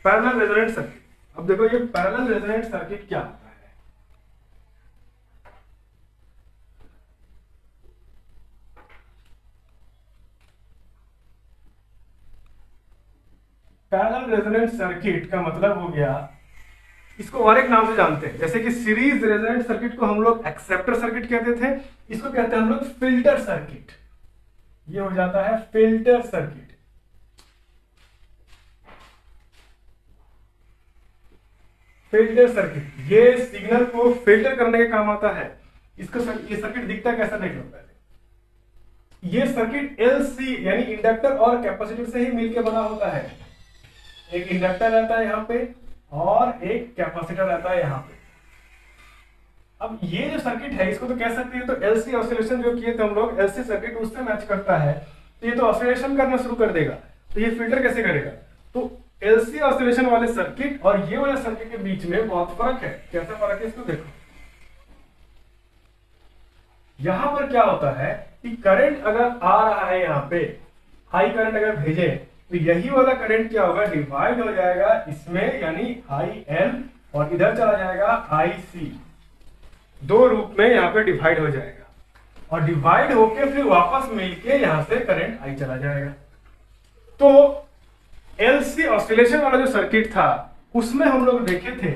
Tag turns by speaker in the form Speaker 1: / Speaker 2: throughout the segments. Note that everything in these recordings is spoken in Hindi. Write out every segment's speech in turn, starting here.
Speaker 1: Parallel resonant circuit. अब देखो ये पैरेलल रेजोनेंट सर्किट क्या होता है। पैरेलल रेजोनेंट सर्किट का मतलब हो गया, इसको और एक नाम से जानते हैं, जैसे कि सीरीज रेजोनेंट सर्किट को हम लोग एक्सेप्टर सर्किट कहते थे, इसको कहते हैं हम लोग फिल्टर सर्किट। ये हो जाता है फिल्टर सर्किट। फिल्टर सर्किट ये सिग्नल को फिल्टर करने के काम आता है। इसको ये सर्किट दिखता कैसा, देख लो पहले। ये सर्किट एलसी यानी इंडक्टर और कैपेसिटर से ही मिलकर बना होता है। एक इंडक्टर रहता है यहाँ पे और एक कैपेसिटर रहता है यहाँ पे। अब ये जो सर्किट है इसको तो कह सकते हैं, तो एलसी ऑसिलेशन जो किए थे हम लोग, एलसी सर्किट उससे मैच करता है, तो ये तो ऑसिलेशन करना शुरू कर देगा। तो ये फिल्टर कैसे करेगा? तो एलसी ऑसिलेशन वाले सर्किट और ये वाले सर्किट के बीच में बहुत फर्क है। कैसा फर्क है इसको देखो। यहां पर क्या होता है कि करंट अगर आ रहा है, यहाँ पे हाई करंट अगर भेजे तो यही वाला करंट क्या होगा, डिवाइड हो जाएगा इसमें, यानी आई एल, और इधर चला जाएगा आई सी। दो रूप में यहाँ पे डिवाइड हो जाएगा और डिवाइड होके फिर वापस मिलके यहां से करंट आई चला जाएगा। तो एलसी ऑसिलेशन वाला जो सर्किट था उसमें हम लोग देखे थे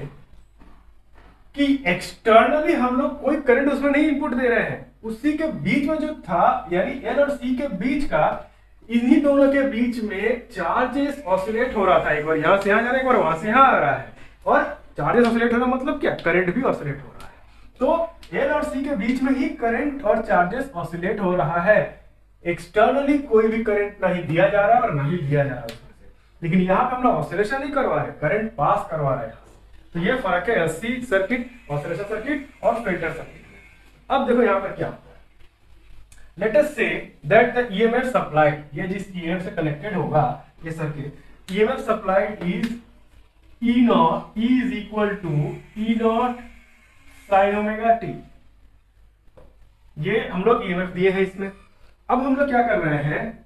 Speaker 1: कि एक्सटर्नली हम लोग कोई करंट उसमें नहीं इनपुट दे रहे हैं, उसी के बीच में जो था यानी एल और सी के बीच का, इन्हीं दोनों के बीच में चार्जेस ऑसिलेट हो रहा था। एक बार यहां से यहां जा रहा है, एक बार वहां से यहां आ रहा है, और चार्जेस ऑसिलेट होना मतलब क्या, करंट भी ऑसिलेट हो रहा है। तो एल और सी के बीच में ही करंट और चार्जेस ऑसिलेट हो रहा है। एक्सटर्नली कोई भी करंट नहीं दिया जा रहा है और नहीं दिया जा रहा है, लेकिन यहाँ पे हम लोग ऑसिलेशन नहीं करवा रहे, करंट पास करवा रहे हैं। तो ये फर्क है एलसी सर्किट, ऑसिलेशन सर्किट और फिल्टर सर्किट में। अब देखो यहाँ पर क्या होता है। Let us say that the EMF supplied, ये जिस ईएमएफ से कनेक्टेड होगा ये circuit, EMF supplied is E naught is equal to E naught sine omega t. ये हम लोग ईएमएफ दिए हैं इसमें। अब हम लोग क्या कर रहे हैं,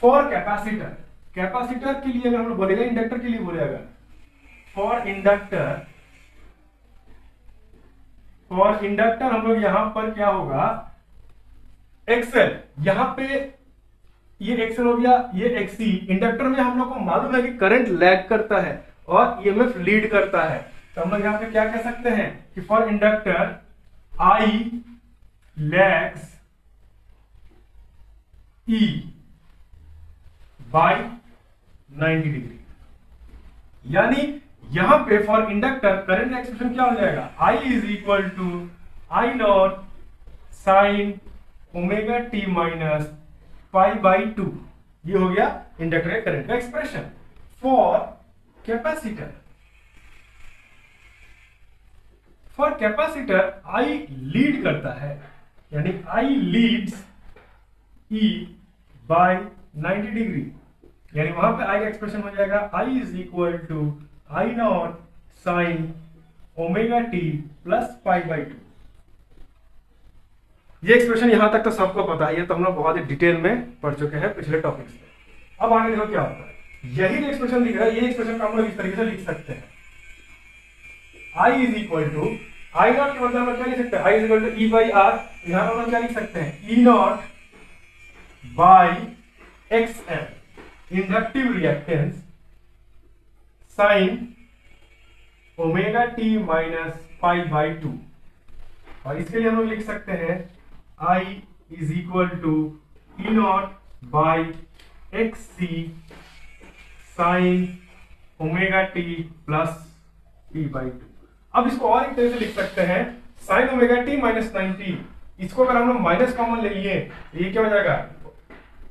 Speaker 1: फॉर कैपेसिटर, कैपेसिटर के लिए अगर हम लोग बोलेगा, इंडक्टर के लिए बोलेगा, फॉर इंडक्टर, फॉर इंडक्टर हम लोग यहां पर क्या होगा, एक्सएल, यहां पे ये एक्सएल हो गया, ये एक्सी। इंडक्टर में हम लोग को मालूम है कि करंट लैग करता है और ईएमएफ लीड करता है, तो हम लोग यहां पे क्या कह सकते हैं कि for inductor I lags E by 90 degree. यानी यहां पे फॉर इंडक्टर करंट का एक्सप्रेशन क्या हो जाएगा, I is equal to I naught sine omega t minus pi by 2। ये हो गया इंडक्टर के करंट का expression. For capacitor, for capacitor I lead करता है, यानी I leads E by 90 degree, यानी वहां पे I का एक्सप्रेशन हो जाएगा I is equal to I naught sine omega t plus pi by 2। ये एक्सप्रेशन यहां तक तो सबको पता है, ये तो हम लोग बहुत ही डिटेल में पढ़ चुके हैं पिछले टॉपिक्स में। अब आगे देखो क्या होता है। यही जो एक्सप्रेशन दिख रहा है, ये एक्सप्रेशन को हम लोग इस तरीके से लिख सकते हैं, I is equal to I nought के मतलब हम लोग क्या लिख सकते हैं, I is equal to E by R. यहां हम लोग क्या लिख सकते हैं, E not by X M, inductive reactance sine omega t minus pi by 2। और इसके लिए हम लोग लिख सकते हैं I is equal to E not by X C sine omega t plus pi by 2। अब इसको और एक तरह से लिख सकते हैं, साइन ओमेगा टी माइनस 90, इसको अगर हम लोग माइनस कॉमन ले लिए तो ये क्या हो जाएगा,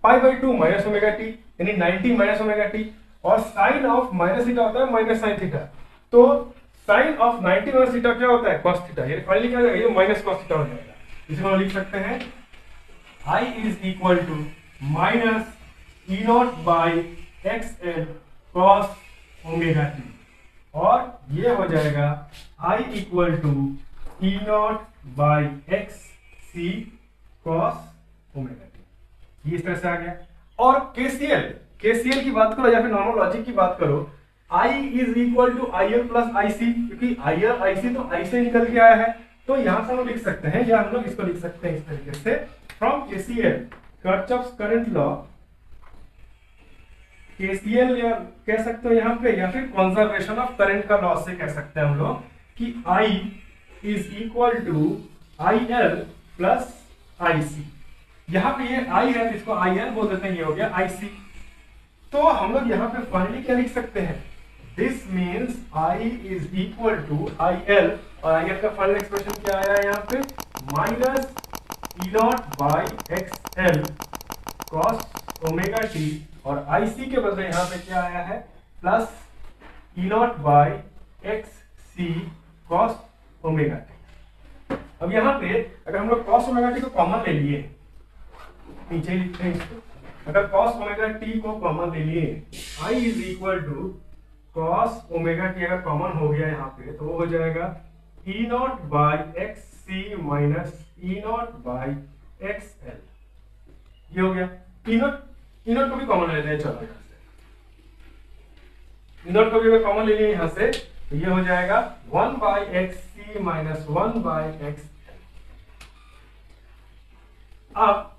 Speaker 1: पाई बाई 2 माइनस ओमेगा टी, यानी 90 माइनस ओमेगा टी। और साइन ऑफ माइनस थीटा होता है माइनस साइन थीटा, तो साइन ऑफ 90 माइनस थीटा क्या होता है, कॉस थीटा। ये फाइनली क्या हो जाएगा, ये माइनस कॉस थीटा हो जाएगा। इसको हम लिख सकते हैं I is equal to minus E not by X L cos omega t, और ये हो जाएगा I equal to E not by X C cos omega t. ये इस तरह से आ गया। और केसीएल, केसीएल की बात करो या फिर नॉर्मल लॉजिक की बात करो, I is equal to I L plus I C, क्योंकि आई एल आई सी तो आई से निकल के आया है, तो यहां से हम लिख सकते हैं, या हम लोग इसको लिख सकते हैं इस तरीके से, from KCL Kirchhoff's current law, KCL या कह सकते हो यहाँ पे, या फिर कंजर्वेशन ऑफ करंट का लॉ से कह सकते हैं हम लोग कि I is equal to I L plus I C. यहाँ पे ये I है तो इसको आई एल बोल देते हैं, ये हो गया आई सी। तो हम लोग यहाँ पे फाइनली क्या लिख सकते हैं, this means I is equal to I L, और आई एल का फाइनल एक्सप्रेशन क्या आया है यहाँ पे, minus E not by X L cos omega t, और आई सी के बदले यहाँ पे क्या आया है, plus E not by X C cos omega t. अब यहाँ पे अगर हम लोग कॉस ओमेगा टी को कॉमन ले लिए, नीचे लिखते हैं इसको, अगर कॉस ओमेगा टी को कॉमन ले लिए, I is equal to cos omega t अगर कॉमन हो गया यहाँ पे, तो वो हो जाएगा E not by X C minus E not by X L, ये हो गया। ई नॉट को भी कॉमन ले लेते हैं, चलो यहाँ से ई नॉट को भी अगर कॉमन ले लिए यहाँ से, तो ये हो जाएगा 1 by X C minus 1 by X L. अब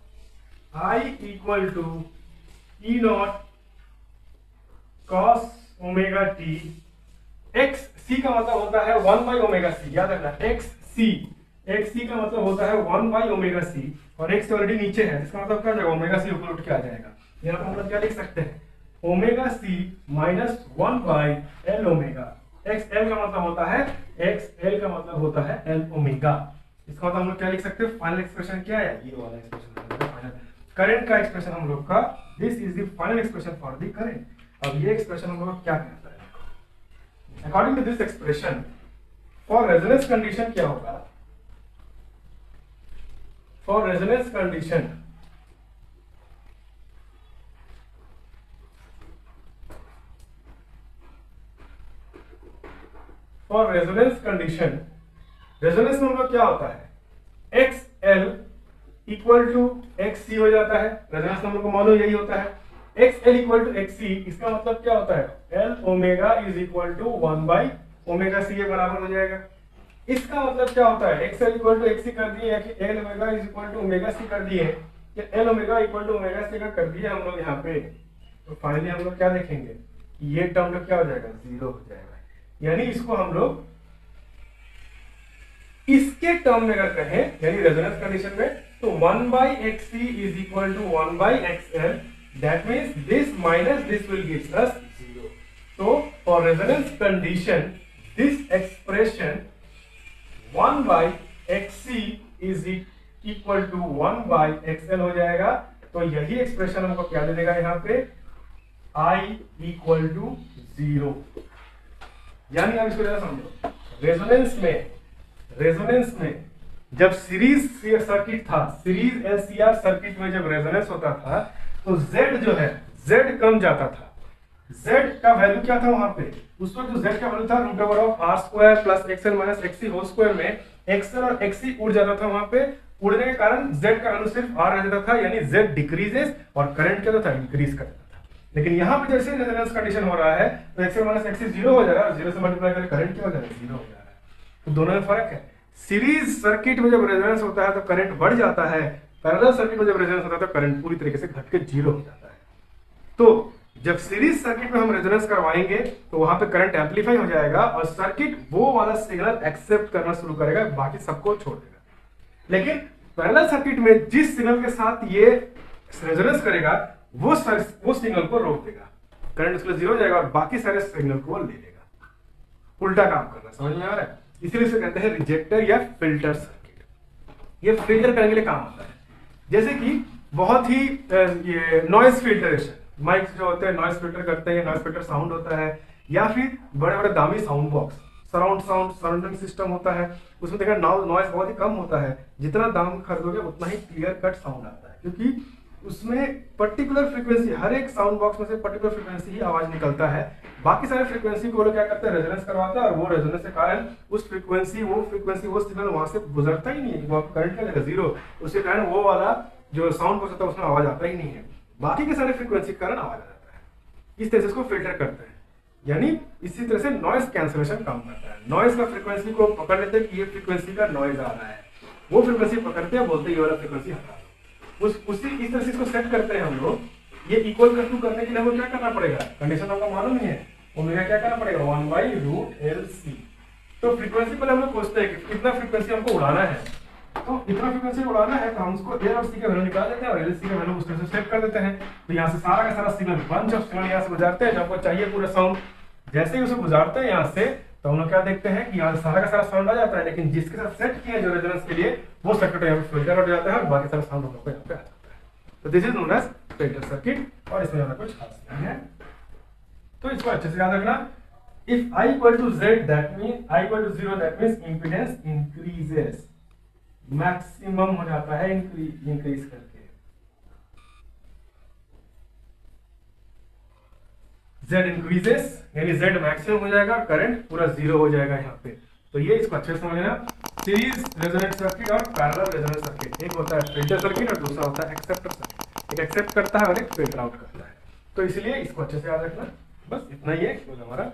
Speaker 1: I equal to E nought cos omega t, X C का मतलब होता है 1 बाई ओमेगा सी, याद रखना, एक्स सी का मतलब होता है 1 बाई ओमेगा सी, और एक्स ऑलरेडी नीचे है, इसका मतलब क्या हो जाएगा, ओमेगा सी ऊपर उठ के आ जाएगा। यहाँ पर हम लोग क्या लिख सकते हैं, omega C minus 1 by L omega, X L का मतलब होता है, एक्स एल का मतलब होता है एल ओमेगा। इसका मतलब हम लोग क्या लिख सकते हैं, फाइनल एक्सप्रेशन क्या है, ये वाला एक्सप्रेशन फाइनल करंट का एक्सप्रेशन हम लोग का, this is the final expression for the current. अब ये एक्सप्रेशन हम लोग क्या कहता है, according to this expression for resonance condition क्या होगा, for resonance condition for resonance condition, resonance में हम लोग क्या होता है, X L equal to X C हो जाता है, रेजोनेंस में हम लोग को मालूम यही होता है, X L equal to X C, इसका मतलब क्या होता है, L omega is equal to 1 by omega C के बराबर हो जाएगा। इसका मतलब क्या होता है, X L equal to X C कर दिए, या कि L omega is equal to omega C कर दिए, या L omega equal to omega C का कर दिए हम लोग यहाँ पे, तो फाइनली हम लोग क्या देखेंगे, ये टर्म लोग क्या हो जाएगा, 0 हो जाएगा। यानी इसको हम लोग इसके टर्म में अगर कहें, यानी रेजोनेंस कंडीशन में, तो 1 by X C is equal to 1 by X L, that means this minus this will gives us 0। तो for resonance condition this expression 1 by X C is equal to 1 by X L हो जाएगा। तो यही एक्सप्रेशन हमको क्या दे देगा यहाँ पे, I इक्वल टू 0। यानी आप इसको जरा समझो, रेजोनेंस में जब सीरीज सर्किट था, सीरीज एलसीआर सर्किट में जब रेजोनेंस होता था, तो Z जो है, Z कम जाता था। Z का वैल्यू क्या था वहां पे, उस वक्त जो Z का वैल्यू था root over of R square plus XL minus XC whole square में एक्सएल और एक्ससी उड़ जाता था वहां पे, उड़ने के कारण Z का वैल्यू सिर्फ R रह जाता था, यानी Z डिक्रीजेस और करंट क्या था, इंक्रीज कर देता था। लेकिन यहाँ पे जैसे रेजोनेंस कंडीशन हो रहा है, तो एक्सएल माइनस एक्ससी 0 हो जाएगा, 0 से मल्टीप्लाई करके करंट क्या हो जाएगा, 0 हो जा रहा है। तो दोनों में फर्क है। सीरीज सर्किट में जब रेजोनेंस होता है तो करंट बढ़ जाता है, पैरेलल सर्किट में जब रेजोनेंस होता है तो करंट पूरी तरीके से घट के 0 हो जाता है। तो जब सीरीज सर्किट में हम रेजोनेंस करवाएंगे तो वहां पे करंट एम्पलीफाई हो जाएगा और सर्किट वो वाला सिग्नल एक्सेप्ट करना शुरू करेगा, बाकी सबको छोड़ देगा। लेकिन पैरेलल सर्किट में जिस सिग्नल के साथ ये रेजोनेंस करेगा वो सिग्नल को रोक देगा, करंट उसके लिए 0 हो जाएगा और बाकी सारे सिग्नल को ले लेगा। उल्टा काम करना, समझ में आ रहा है? इसीलिए इसे कहते हैं रिजेक्टर या फिल्टर सर्किट। ये फिल्टर करने के लिए काम आता है। जैसे कि बहुत ही ये नॉइज फिल्टरेशन, माइक जो होते हैं नॉइज फिल्टर करते हैं, नॉइज फिल्टर साउंड होता है, या फिर बड़े बड़े दामी साउंड बॉक्स, सराउंडिंग सिस्टम होता है, उसमें देखा नॉइज बहुत ही कम होता है, जितना दाम खरीदोगे उतना ही क्लियर कट साउंड आता है, क्योंकि उसमें पर्टिकुलर फ्रीक्वेंसी, हर एक साउंड बॉक्स में से पर्टिकुलर फ्रीक्वेंसी ही आवाज निकलता है। बाकी सारे फ्रीक्वेंसी को लोग क्या करते हैं, रेजोनेंस करवाता है, और वो रेजोनेंस के कारण उस फ्रीक्वेंसी वो सिग्नल वहां से गुजरता ही नहीं है, वो करंट का 0, उसके कारण वो वाला जो साउंड बॉक्स होता है उसमें आवाज आता ही नहीं है, बाकी के सारे फ्रीक्वेंसी के कारण आवाज आ जाता है। इस तरह से इसको फिल्टर करते हैं। यानी इसी तरह से नॉइस कैंसलेशन काम करता है। नॉइस का फ्रीक्वेंसी को पकड़ लेते हैं कि ये फ्रीक्वेंसी का नॉइज आ रहा है, वो फ्रीक्वेंसी पकड़ते हैं, बोलते हैं ये वाला फ्रीक्वेंसी हटा दो। उसी इस तरह से इसको सेट करते हैं हम लोग। ये इक्वल टू करने के लिए हमें क्या करना पड़ेगा, कंडीशन आपको मालूम ही है, ओमेगा क्या करना पड़ेगा 1/√LC। तो फ्रीक्वेंसी पहले हम लोग पूछते हैं कि कितना फ्रीक्वेंसी हमको उड़ाना है, तो इतना फ्रीक्वेंसी उड़ाना है तो हम उसको A और C का वैल्यू निकाल देते हैं और LC का वैल्यू उस तरह से सेट कर देते हैं। तो यहाँ से सारा का सारा सिग्नल बंच ऑफ सिग्नल यहाँ से गुजारते हैं, जो आपको चाहिए पूरा साउंड। जैसे ही उसे गुजारते हैं यहाँ से, तो हम लोग क्या देखते हैं कि यहाँ से सारा का सारा साउंड आ जाता है, लेकिन जिसके साथ सेट किया जो रेजोनेंस के लिए, वो सर्किट यहाँ पे फिल्टर हो जाता है और बाकी सारा साउंड हम लोग को यहाँ पे आ जाता है। तो this is known as filter circuit, और इसमें ज्यादा कुछ खास नहीं है। तो इसको अच्छे से याद रखना। If I equal to Z, that means I equal to 0, that means impedance increases, maximum हो जाता है इंक्रीज करके। Z इंक्रीजेस यानी Z मैक्सिमम हो जाएगा, करंट पूरा जीरो हो जाएगा यहाँ पे। तो ये इसको अच्छे से समझ लेना। सीरीज रेजोनेंट सर्किट और पैरेलल रेजोनेंट सर्किट, एक होता है फिल्टर सर्किट और दूसरा होता है एक्सेप्टर सर्किट। एक एक्सेप्ट करता है और एक फिल्टर आउट करता है। तो इसलिए इसको अच्छे से याद रखना। बस इतना ही है हमारा